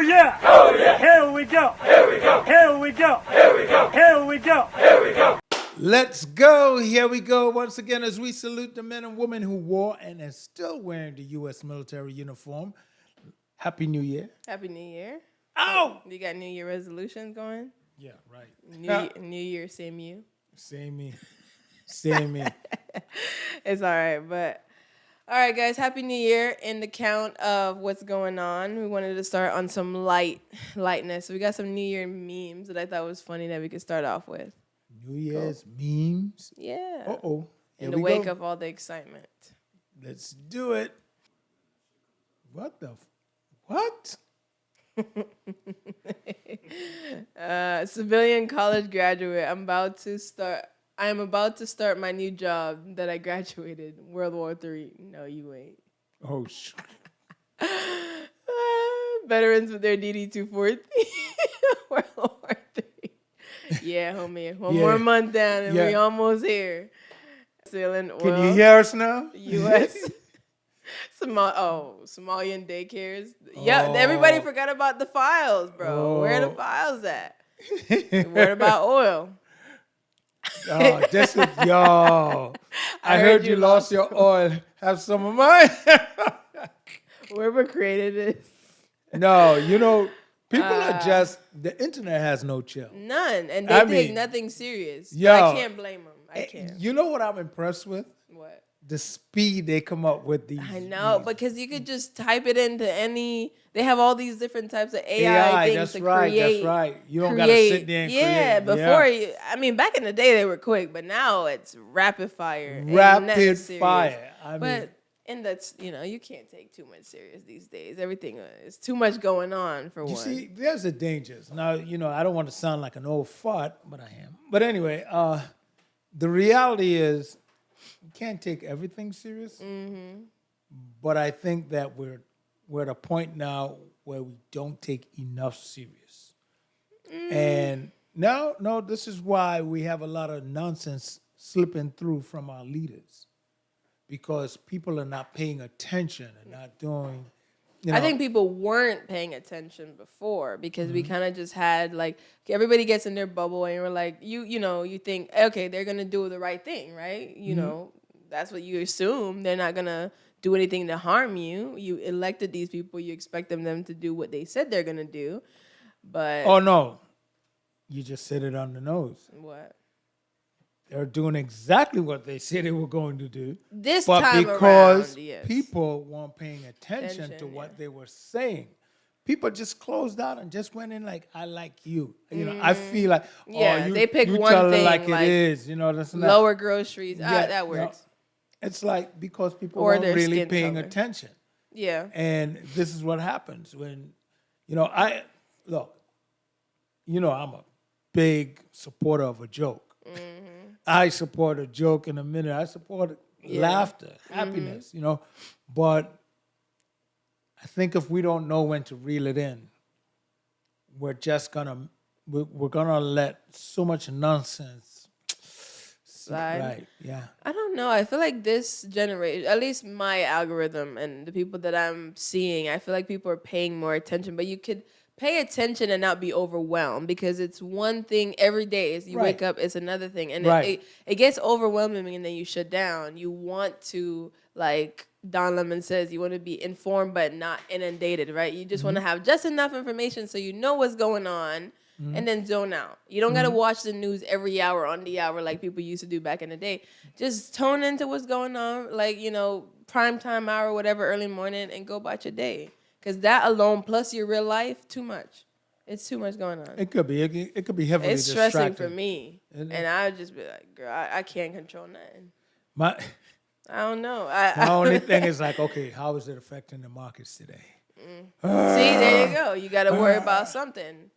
yeah! Oh yeah! Here we go! Here we go! Here we go! Here we go! Here we go! Here we go! Let's go. Here we go once again as we salute the men and women who wore and are still wearing the U.S. military uniform. Happy New Year. Happy New Year. Oh! You got New Year resolutions going? Yeah, right. New Year, same you. Same me. Same me. It's all right, but all right, guys. Happy New Year. In the count of what's going on, we wanted to start on some lightness. So we got some New Year memes that I thought was funny that we could start off with. New Year's memes. Yeah. Uh-oh. In the wake of all the excitement. Let's do it. What? Civilian college graduate. I am about to start my new job that I graduated. World War III. No, you ain't. Oh, Veterans with their DD-240. World War III. Yeah, homie. One more month down and we almost here. Selling oil. Can you hear us now? U.S. Somalian daycares. Yeah, everybody forgot about the files, bro. Where are the files at? What about oil? Oh, this is yo. I heard you lost your oil. Have some of mine. Whoever created it. No, people are just the internet has no chill. None, and they take nothing serious. Yo, I can't blame them. I can't. You know what I'm impressed with? What? The speed they come up with these. I know, because you could just type it into any. They have all these different types of AI things to create. That's right. You don't got to sit there and create. Yeah, before, back in the day they were quick, but now it's rapid fire. Rapid fire. But you can't take too much serious these days. Everything is too much going on for one. You see, there's the dangers. Now, I don't want to sound like an old fart, but I am. But anyway, the reality is you can't take everything serious. Mm-hmm. But I think that we're at a point now where we don't take enough serious. And no, this is why we have a lot of nonsense slipping through from our leaders. Because people are not paying attention and not doing. I think people weren't paying attention before because we kind of just had everybody gets in their bubble and we're like, you think, okay, they're going to do the right thing, right? You know, that's what you assume. They're not going to do anything to harm you. You elected these people. You expect them to do what they said they're going to do. But oh, no. You just said it on the nose. What? They're doing exactly what they said they were going to do. But because yes. people weren't paying attention to what they were saying. People just closed out and just went in like, I like you. I feel like, they pick you one tell thing it like it is. That's not. Lower groceries. That works. It's like because people weren't really paying attention. Yeah. And this is what happens when, I'm a big supporter of a joke. Mm-hmm. I support a joke in a minute. I support laughter, happiness, But I think if we don't know when to reel it in, we're gonna let so much nonsense slide. Right? Yeah. I don't know. I feel like this generation, at least my algorithm and the people that I'm seeing, I feel like people are paying more attention. But you could pay attention and not be overwhelmed because it's one thing every day. As you wake up, it's another thing. And it gets overwhelming and then you shut down. You want to, like Don Lemon says, you want to be informed but not inundated, right? You just want to have just enough information so you know what's going on and then zone out. You don't got to watch the news every hour on the hour like people used to do back in the day. Just tone into what's going on, like, prime time hour, whatever, early morning, and go about your day. Because that alone, plus your real life, too much. It's too much going on. It could be. It could be heavily It's stressing distracting for me. And I would just be like, girl, I can't control nothing. I don't know. My only thing is like, okay, how is it affecting the markets today? See, there you go. You got to worry about something.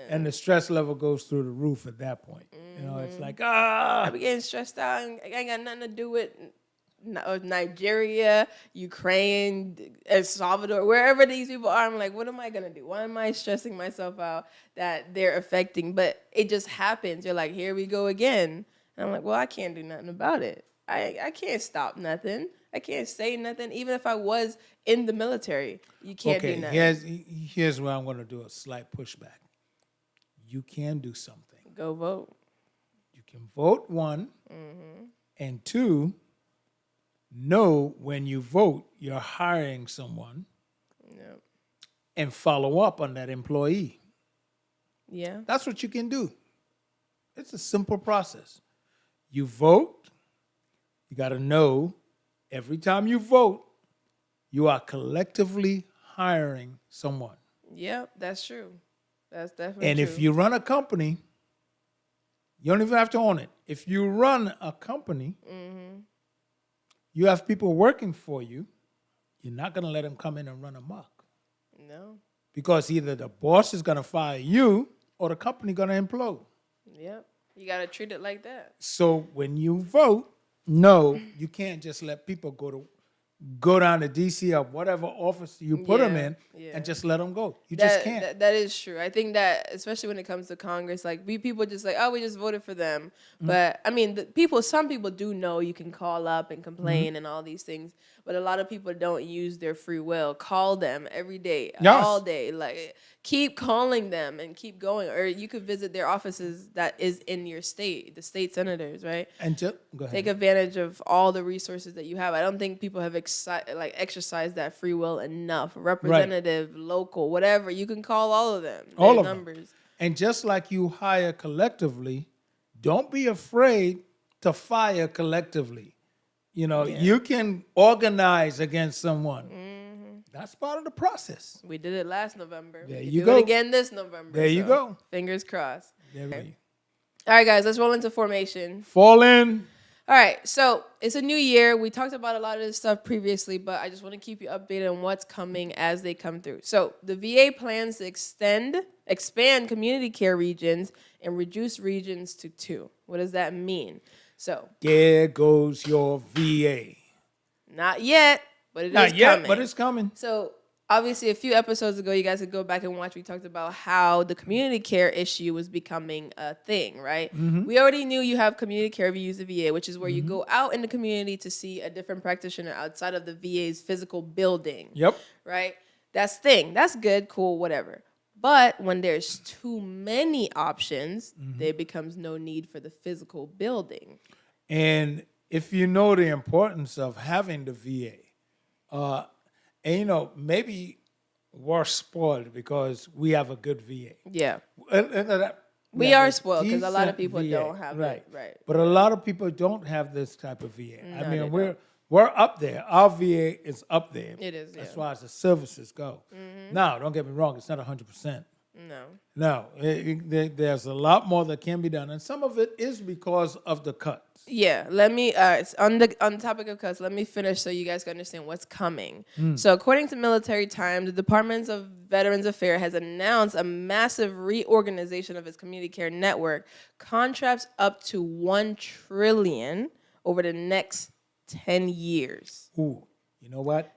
And the stress level goes through the roof at that point. It's like, I be getting stressed out. And I ain't got nothing to do with Nigeria, Ukraine, El Salvador, wherever these people are. I'm like, what am I going to do? Why am I stressing myself out that they're affecting? But it just happens. You're like, here we go again. And I'm like, well, I can't do nothing about it. I can't stop nothing. I can't say nothing. Even if I was in the military, you can't do nothing. Here's where I'm going to do a slight pushback. You can do something. Go vote. You can vote, one, and two, know when you vote, you're hiring someone, Yep. and follow up on that employee. Yeah. That's what you can do. It's a simple process. You vote, you got to know every time you vote, you are collectively hiring someone. Yep, that's true. That's definitely And true. if you run a company, you don't even have to own it. If you run a company, you have people working for you, you're not going to let them come in and run amok. No. Because either the boss is going to fire you or the company going to implode. Yep. You got to treat it like that. So when you vote, no, you can't just let people go down to DC or whatever office you put them in and just let them go. You just can't. That is true. I think that, especially when it comes to Congress, like people just like, oh, we just voted for them. But I mean, some people do know you can call up and complain and all these things. But a lot of people don't use their free will. Call them every day, all day. Like, keep calling them and keep going. Or you could visit their offices that is in your state, the state senators, right? And just go ahead. Take advantage of all the resources that you have. I don't think people have exercised that free will enough. Representative, local, whatever. You can call all of them. All Their of numbers. them. And just like you hire collectively, don't be afraid to fire collectively. You know, you can organize against someone. That's part of the process. We did it last November. There We you can go. do it again this November. There you go. Fingers crossed. There we go. All right, guys, let's roll into formation. Fall in. All right, so it's a new year. We talked about a lot of this stuff previously, but I just want to keep you updated on what's coming as they come through. So the VA plans to expand community care regions and reduce regions to 2. What does that mean? So There goes your VA. not yet, but it is Not yet, coming. but it's coming. So obviously, a few episodes ago, you guys could go back and watch. We talked about how the community care issue was becoming a thing, right? We already knew you have community care if you use the VA, which is where you go out in the community to see a different practitioner outside of the VA's physical building. Yep. Right? That's thing. That's good, cool, whatever. But when there's too many options, there becomes no need for the physical building. And if you know the importance of having the VA, and you know, maybe we're spoiled because we have a good VA. Yeah. We have are a spoiled because a lot of decent people VA, don't have right. it. Right. But a lot of people don't have this type of VA. I they mean, we're up there. Our VA is up there. It is, as yeah. far as the services go. Now, don't get me wrong; it's not 100%. No. No, there's a lot more that can be done, and some of it is because of the cuts. Yeah, let me on the topic of cuts, let me finish so you guys can understand what's coming. So according to Military Times, the Department of Veterans Affairs has announced a massive reorganization of its community care network, contracts up to $1 trillion over the next 10 years. Ooh, you know what?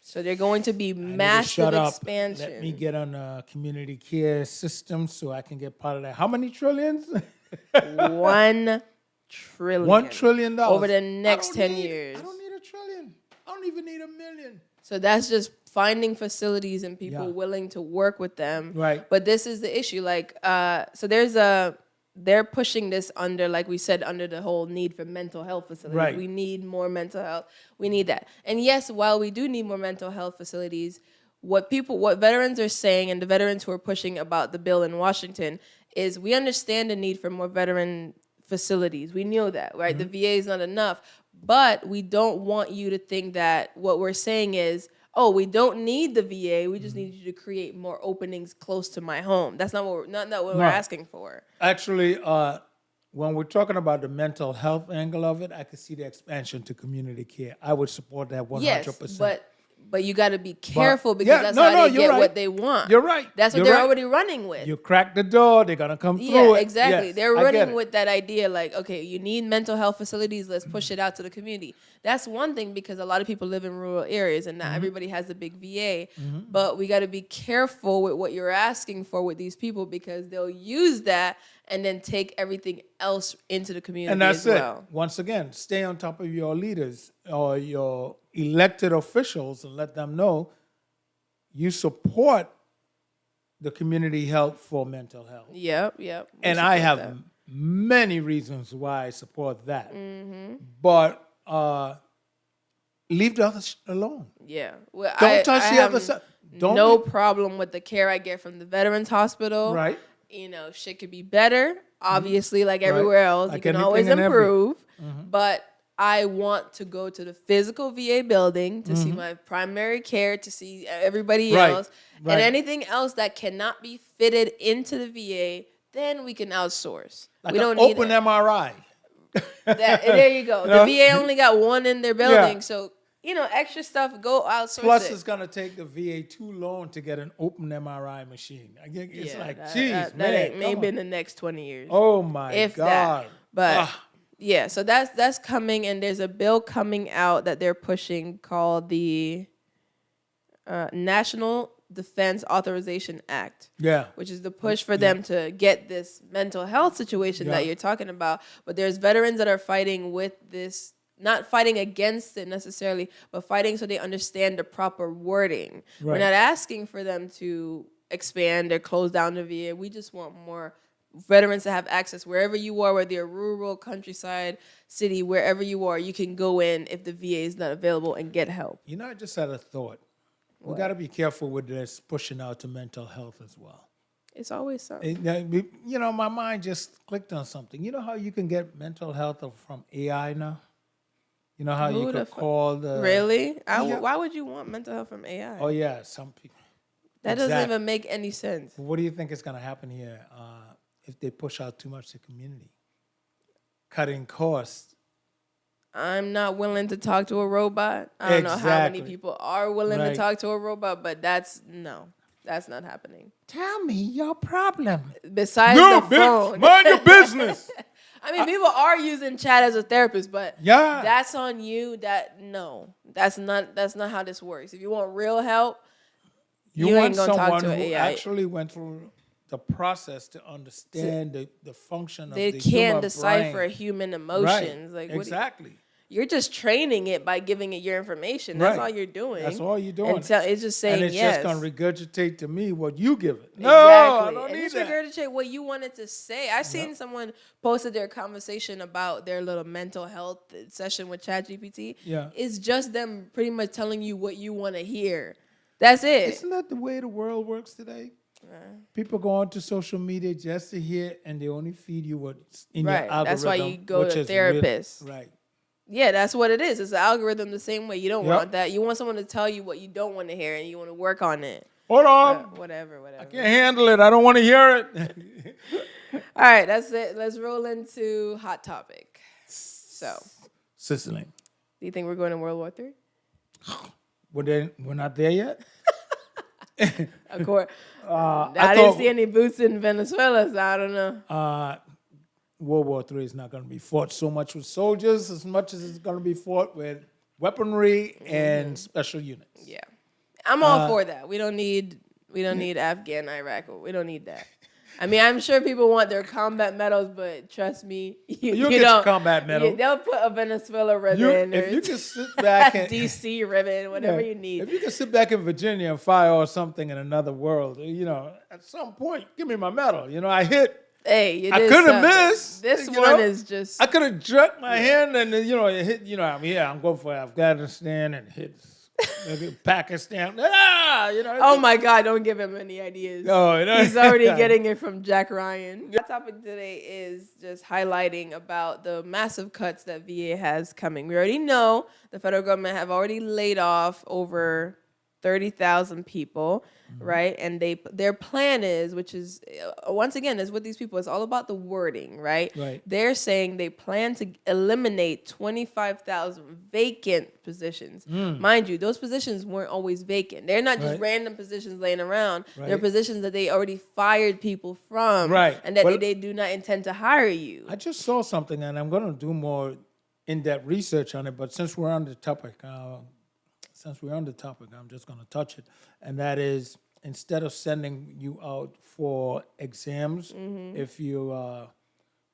So they're going to be I need to massive shut up. expansion. Let me get on a community care system so I can get part of that. How many trillions? $1 trillion. $1 trillion over the next 10 years. I don't need $1 trillion. I don't even need $1 million. So that's just finding facilities and people Yeah. willing to work with them. Right. But this is the issue. Like, so they're pushing this under, like we said, under the whole need for mental health facilities. Right. We need more mental health. We need that. And yes, while we do need more mental health facilities, what veterans are saying, and the veterans who are pushing about the bill in Washington, is we understand the need for more veteran facilities. We know that, right? The VA is not enough. But we don't want you to think that what we're saying is, oh, we don't need the VA. We just need you to create more openings close to my home. That's not what we're asking for. Actually, when we're talking about the mental health angle of it, I could see the expansion to community care. I would support that 100%. Yes, but But you got to be careful because yeah, that's no, how no, they you're get right. what they want. You're right. That's what You're they're right. already running with. You crack the door, they're gonna come Yeah, through it. exactly. Yes, They're I get running it. with that idea like, okay, you need mental health facilities, let's push it out to the community. That's one thing because a lot of people live in rural areas and not everybody has a big VA. But we got to be careful with what you're asking for with these people because they'll use that and then take everything else into the community And that's as well. it. Once again, stay on top of your leaders or your elected officials and let them know you support the community health for mental health. Yep. We And I support have that. many reasons why I support that. Mm-hmm. But leave the others alone. Yeah. Well, Don't touch I the have other side. Don't no be- problem with the care I get from the Veterans Hospital. Right. You know, shit could be better, obviously, like everywhere else. Like you can anything always and every- improve. But I want to go to the physical VA building to see my primary care, to see everybody Right, else. right. And anything else that cannot be fitted into the VA, then we can outsource. Like we an don't need open MRI. that. There you go. know? The VA only got one in their building. Yeah. So, you know, extra stuff, go outsource Plus, it. it's going to take the VA too long to get an open MRI machine. It's Yeah, like, that- geez, that man. ain't come maybe on. in the next 20 years. Oh, my if God. that. But Ah. yeah, so that's coming, and there's a bill coming out that they're pushing called the National Defense Authorization Act, Yeah. which is the push for them to get this mental health situation Yeah. that you're talking about. But there's veterans that are fighting with this, not fighting against it necessarily, but fighting so they understand the proper wording. We're Right. not asking for them to expand or close down the VA. We just want more veterans to have access wherever you are, whether you're rural, countryside, city, wherever you are, you can go in if the VA is not available and get help. You know, I just had a thought. We got to be careful with this pushing out to mental health as well. It's always something. You know, my mind just clicked on something. You know how you can get mental health from AI now? You know how Who you the could fu- call the... Really? Yeah. Why would you want mental health from AI? Oh, yeah, some people. That doesn't Exactly. even make any sense. What do you think is going to happen here if they push out too much to community? Cutting costs. I'm not willing to talk to a robot. I don't know how many Exactly. people are willing to Right. talk to a robot, but that's not happening. Tell me your problem. Besides No, the phone. mind your business. I mean, people are using chat as a therapist, but Yeah. that's on you. That's not how this works. If you want real help, You you want ain't gonna talk someone to who an AI. actually went through the process to understand the function they of the can't human decipher brain. human emotions. Right. Like Exactly. you're just training it by giving it your information. That's Right. all you're doing. That's all you're doing. And it's just saying And it's yes. just going to regurgitate to me what you give it. No, Exactly. I don't and need just that. regurgitate what you wanted to say. I seen someone posted their conversation about their little mental health session with ChatGPT. Yeah. It's just them pretty much telling you what you want to hear. That's it. Isn't that the way the world works today? People go onto social media just to hear, and they only feed you what's in your Right. algorithm. That's why you go which to is really- therapists. right. Yeah, that's what it is. It's an algorithm the same way. You don't Yep. want that. You want someone to tell you what you don't want to hear, and you want to work on it. Hold on. Whatever. I can't handle it. I don't want to hear it. All right, that's it. Let's roll into hot topic. So, Sicily. do you think we're going to World War III? We're not there yet? Of course. I I didn't thought- see any boots in Venezuela, so I don't know. World War III is not going to be fought so much with soldiers as much as it's going to be fought with weaponry and special units. Yeah, I'm all for that. We don't need Afghan, Iraq. We don't need that. I mean, I'm sure people want their combat medals, but trust me, you You'll get don't. your combat medal. They'll put a Venezuela ribbon If or you can sit back and DC ribbon, whatever Yeah. you need. If you can sit back in Virginia and fire or something in another world, you know, at some point, give me my medal. You know, I hit. Hey, you I did couldn't something. miss, This you one know? is just. I could have jerked my hand and you know it hit. You know, I mean, yeah, I'm going for Afghanistan and hit maybe Pakistan. You know. Oh my God! Don't give him any ideas. Oh, you know? He's already getting it from Jack Ryan. Our topic today is just highlighting about the massive cuts that VA has coming. We already know the federal government have already laid off over 30,000 people, right? And their plan is, which is once again is with these people, it's all about the wording, right? Right. They're saying they plan to eliminate 25,000 vacant positions. Mind you, those positions weren't always vacant. They're not just Right. random positions laying around. They're Right. positions that they already fired people from, Right. and that Well- they do not intend to hire you. I just saw something, and I'm going to do more in-depth research on it. But since we're on the topic, I'm just going to touch it, and that is instead of sending you out for exams, if you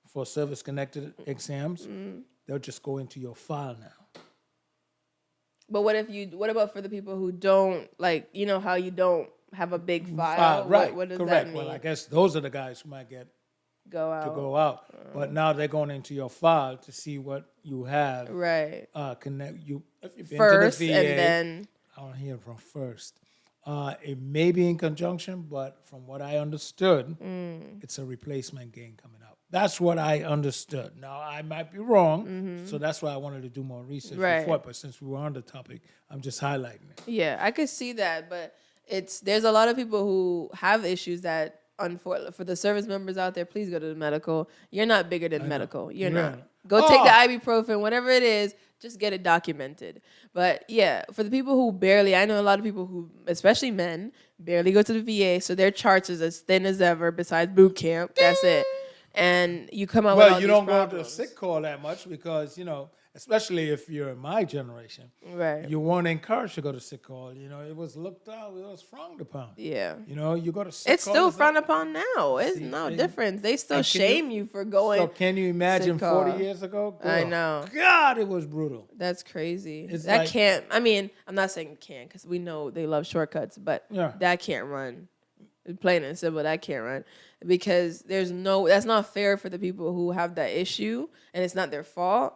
for service-connected exams, they'll just go into your file now. But what about for the people who don't, like, you know how you don't have a big file? Right? What does Correct. that mean? Well, I guess those are the guys who might get Go out. to go out. But now they're going into your file to see what you have. Right. Connect you if you've been First, to the VA. and then I want to hear from first. It may be in conjunction, but from what I understood, it's a replacement game coming up. That's what I understood. Now I might be wrong, so that's why I wanted to do more research Right. before. But since we were on the topic, I'm just highlighting it. yeah, I could see that, but there's a lot of people who have issues that. For the service members out there, please go to the medical. You're not bigger than medical. You're Yeah. not. Go take the ibuprofen, whatever it is. Just get it documented. But yeah, for the people who barely, I know a lot of people who, especially men, barely go to the VA, so their charts is as thin as ever. Besides boot camp, that's it. And you come out with all Well, you these don't problems. go to a sick call that much because, especially if you're in my generation, Right. you weren't encouraged to go to sick call. It was looked out, it was frowned upon. Yeah. You go to sick It's call. still it's frowned like- upon now. It's See, no and- difference. They still and can you- shame you for going. So can you imagine sick call. 40 years ago? I Girl, know. God, it was brutal. That's crazy. It's That like- can't. I mean, I'm not saying it can't because we know they love shortcuts, but Yeah. that can't run. Plain and simple, that can't run because that's not fair for the people who have that issue, and it's not their fault.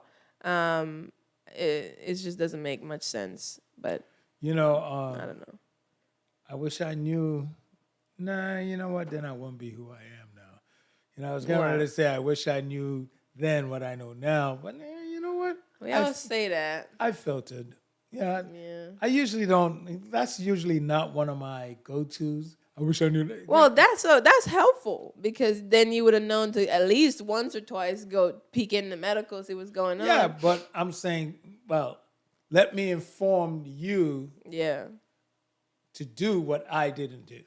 It just doesn't make much sense. But I don't know. I wish I knew. Nah, you know what? Then I wouldn't be who I am now. I was going to say I wish I knew then what I know now, but you know what? We always say that. I filtered. Yeah. Yeah. I usually don't. That's usually not one of my go-tos. I wish I knew that. Well, that's helpful because then you would have known to at least once or twice go peek in the medical, see what's going on. Yeah, but I'm saying, well, let me inform you Yeah. to do what I didn't do.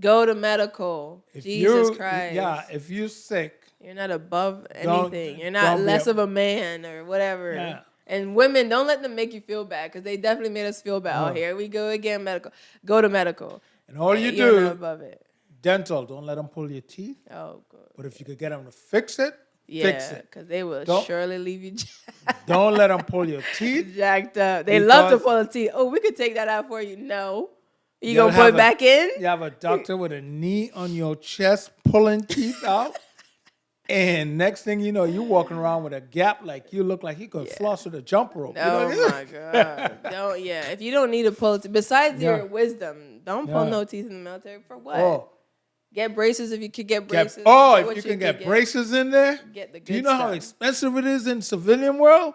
Go to medical. If Jesus you- Christ. Yeah, if you're sick, You're not above Don't- anything. You're not don't be less a- of a man or whatever. Yeah. And women, don't let them make you feel bad because they definitely made us feel bad. No. Oh, here we go again, medical. Go to medical. and all you You're do, not above it. dental, don't let them pull your teeth. Oh, good. But if you could get them to fix it, Yeah, fix it. because they will Don't- surely leave you Don't let them pull your teeth. jacked up. They love to Because- pull the teeth. Oh, we could take that out for you. No. You You'll gonna put have it back in? You have a doctor with a knee on your chest pulling teeth out. And next thing you know, you walking around with a gap like you look like he could floss with a jump rope. You know Oh what I mean? my god! Don't If you don't need to pull, besides Yeah. your wisdom, don't pull Yeah. no teeth in the military for what? Oh, Get braces if you could get get- braces. oh, Get if what you can could get braces in there, Get the do you good know how stuff. expensive it is in civilian world?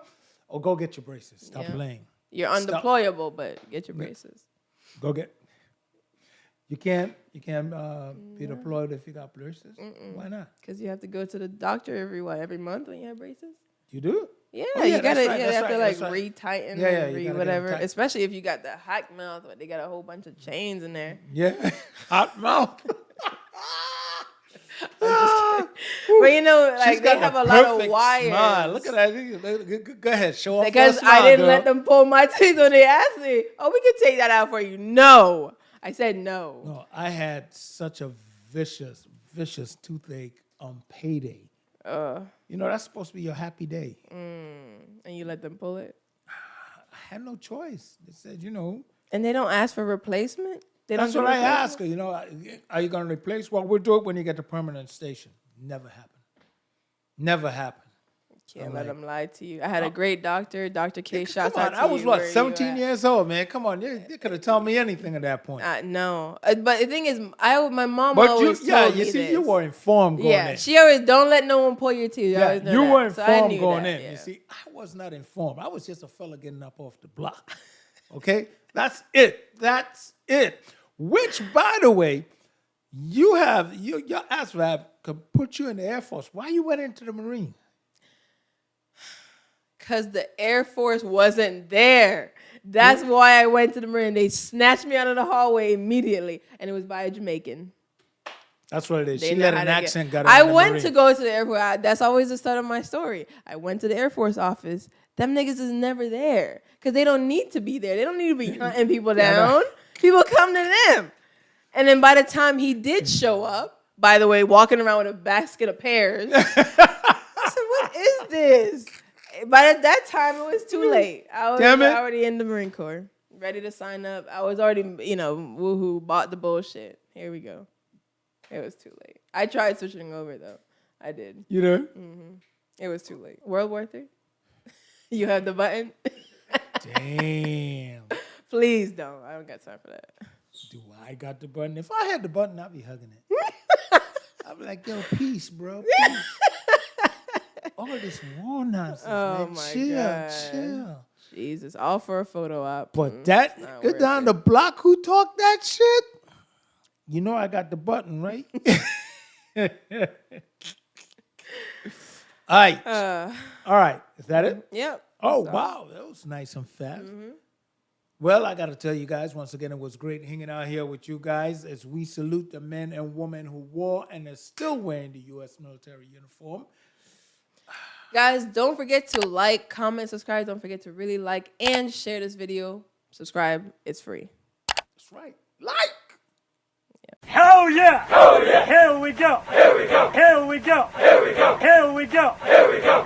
Oh, go get your braces. Stop Yeah. playing. You're Stop. undeployable, but get your braces. Go get. You can't be deployed if you got braces. Why not? Because you have to go to the doctor every month when you have braces. You do? Yeah, Oh, you yeah, gotta that's right, you that's have to right, like that's right. retighten Yeah, yeah, and you re gotta get 'em whatever. tight. Especially if you got the hack mouth, but they got a whole bunch of chains in there. Yeah. Hot mouth. But you know, She's like they got have the a lot of perfect wires. smile. Look at that. Go ahead, show off Because that smile, I didn't girl. let them pull my teeth when they asked me. Oh, we can take that out for you. No. I said no. No, I had such a vicious toothache on payday. That's supposed to be your happy day. And you let them pull it. I had no choice. They said, And they don't ask for replacement? They don't that's do what I replacement? asked her. Are you going to replace? Well, we'll do it when you get to permanent station. Never happened. Never happened. Can't I'm let like- them lie to you. I had a great doctor, Dr. K. Come Shouts on, out to I was you. what, Where you 17 at? years old, man. Come on, you could have told me anything at that point. No. But the thing is, my mom But always told me you see, this. you were informed going Yeah, in. she always, don't let no one pull your teeth. I Yeah, always know you that. were So I informed knew going that, in. yeah. You see, I was not informed. I was just a fella getting up off the block. Okay? That's it. That's it. Which, by the way, your ASVAB could put you in the Air Force. Why you went into the Marine? Because the Air Force wasn't there. That's why I went to the Marine. They snatched me out of the hallway immediately, and it was by a Jamaican. That's what it is. They She know let how an to accent get. get I in the went Marine. to go to the Air Force. That's always the start of my story. I went to the Air Force office. Them niggas is never there because they don't need to be there. They don't need to be hunting people down. People come to them. And then by the time he did show up, by the way, walking around with a basket of pears, I said, "What is this?" By that time, it was too late. I was already in the Marine Corps, ready to sign up. I was already, woohoo, bought the bullshit. Here we go. It was too late. I tried switching over, though. I did. You know? It was too late. World War III? You have the button? Damn. Please don't. I don't got time for that. Do I got the button? If I had the button, I'd be hugging it. I'd be like, yo, peace, bro. Peace. All this war nonsense, Oh, man. my Chill, God. chill. Jesus, all for a photo op. But that not go worth down it. the block who talk that shit. You know I got the button, right? All right. All right. Is that it? Yep. Oh, wow. That was nice and fast. Well, I got to tell you guys, once again, it was great hanging out here with you guys as we salute the men and women who wore and are still wearing the U.S. military uniform. Guys, don't forget to like, comment, subscribe. Don't forget to really like and share this video. Subscribe. It's free. That's right. Like. Hell yeah! Hell yeah! Here we go! Here we go! Here we go! Here we go! Here we go! Here we go!